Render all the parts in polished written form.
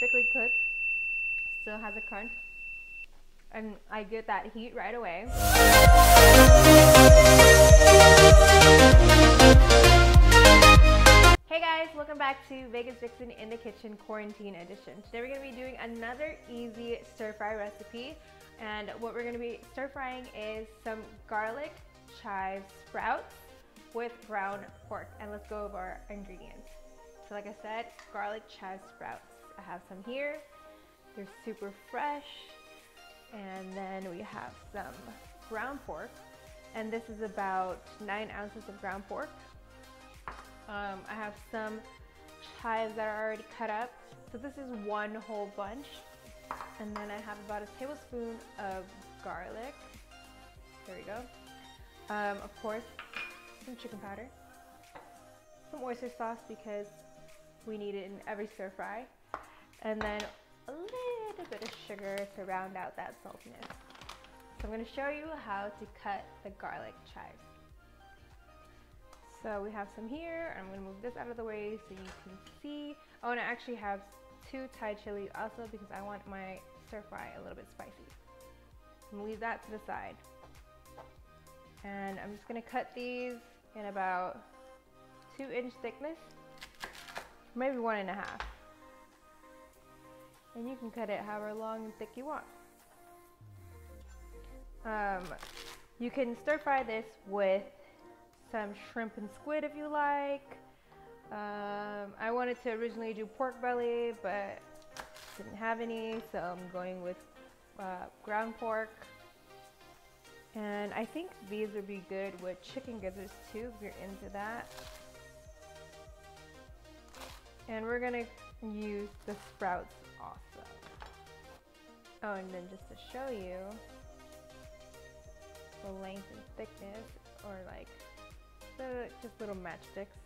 perfectly cooked, still has a crunch, and I get that heat right away. Hey guys, welcome back to Vegas Vixen in the Kitchen Quarantine Edition. Today we're going to be doing another easy stir fry recipe, and what we're going to be stir frying is some garlic chive sprouts with ground pork. And let's go over our ingredients. So like I said, garlic chive sprouts. I have some here. They're super fresh. And then we have some ground pork, and this is about 9 ounces of ground pork. I have some chives that are already cut up, so this is one whole bunch. And then I have about a tablespoon of garlic. There we go. Of course, some chicken powder, some oyster sauce because we need it in every stir fry, and then a little bit of sugar to round out that saltiness. So I'm going to show you how to cut the garlic chives. So we have some here. I'm going to move this out of the way so you can see. Oh, and I actually have 2 Thai chilies also because I want my stir fry a little bit spicy. I'm going to leave that to the side. And I'm just going to cut these in about 2-inch thickness, maybe 1.5. And you can cut it however long and thick you want. You can stir fry this with some shrimp and squid if you like. I wanted to originally do pork belly, but didn't have any, so I'm going with ground pork. And I think these would be good with chicken gizzards too, if you're into that. And we're gonna use the sprouts also. Oh, and then just to show you the length and thickness, or like just little matchsticks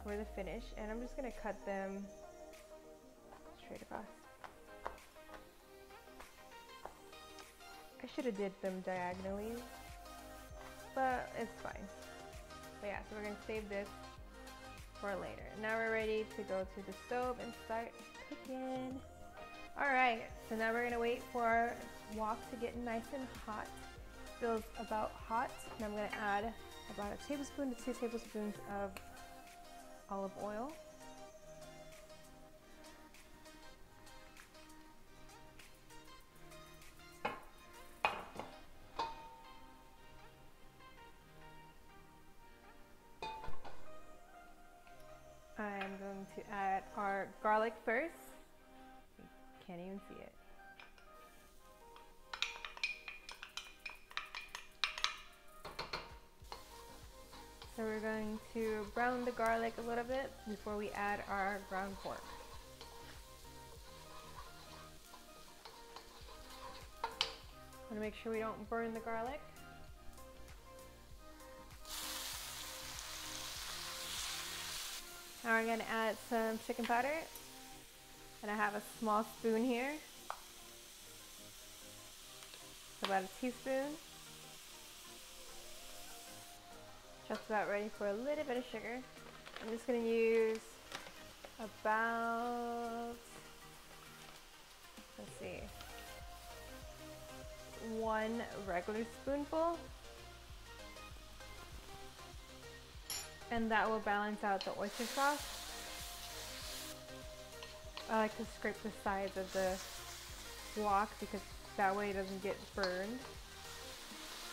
for the finish. And I'm just gonna cut them straight across. I should have did them diagonally, but it's fine. But yeah, so we're gonna save this for later. Now we're ready to go to the stove and start cooking. Alright, so now we're gonna wait for our wok to get nice and hot. Feels about hot. And I'm gonna add about 1 tablespoon to 2 tablespoons of olive oil. I'm going to add our garlic first. You can't even see it. So we're going to brown the garlic a little bit before we add our ground pork. Want to make sure we don't burn the garlic. Now we're going to add some chicken powder, and I have a small spoon here, about a teaspoon. Just about ready for a little bit of sugar. I'm just going to use about, let's see, 1 regular spoonful. And that will balance out the oyster sauce. I like to scrape the sides of the wok because that way it doesn't get burned.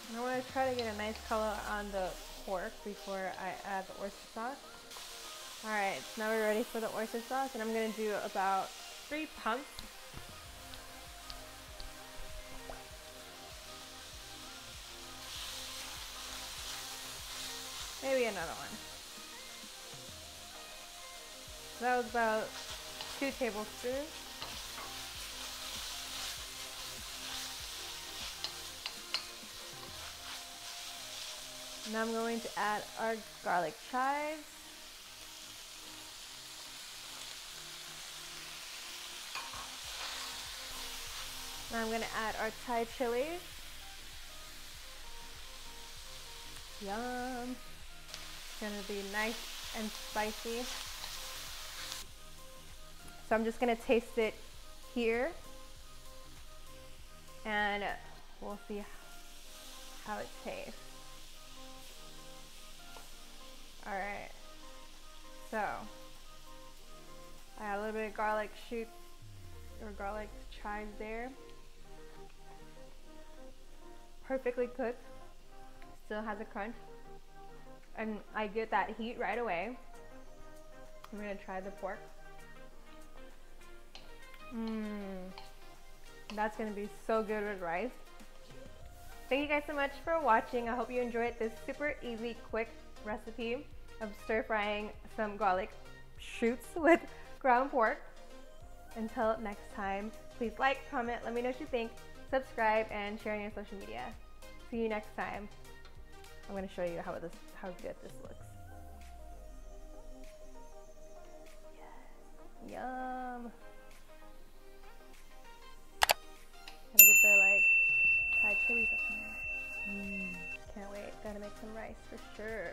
And I want to try to get a nice color on the pork before I add the oyster sauce. Alright, so now we're ready for the oyster sauce, and I'm going to do about 3 pumps. Maybe another one. That was about 2 tablespoons. Now I'm going to add our garlic chives. Now I'm going to add our Thai chilies. Yum. It's going to be nice and spicy. So I'm just gonna taste it here and we'll see how it tastes. All right, so I have a little bit of garlic shoot or garlic chives there. Perfectly cooked, still has a crunch, and I get that heat right away. I'm gonna try the pork. That's gonna be so good with rice. Thank you guys so much for watching. I hope you enjoyed this super easy, quick recipe of stir frying some garlic shoots with ground pork. Until next time, please like, comment, let me know what you think, subscribe, and share on your social media. See you next time. I'm gonna show you how good this looks. Yes. Yum. Gotta get the Thai chilies up in there. Can't wait. Gotta make some rice for sure.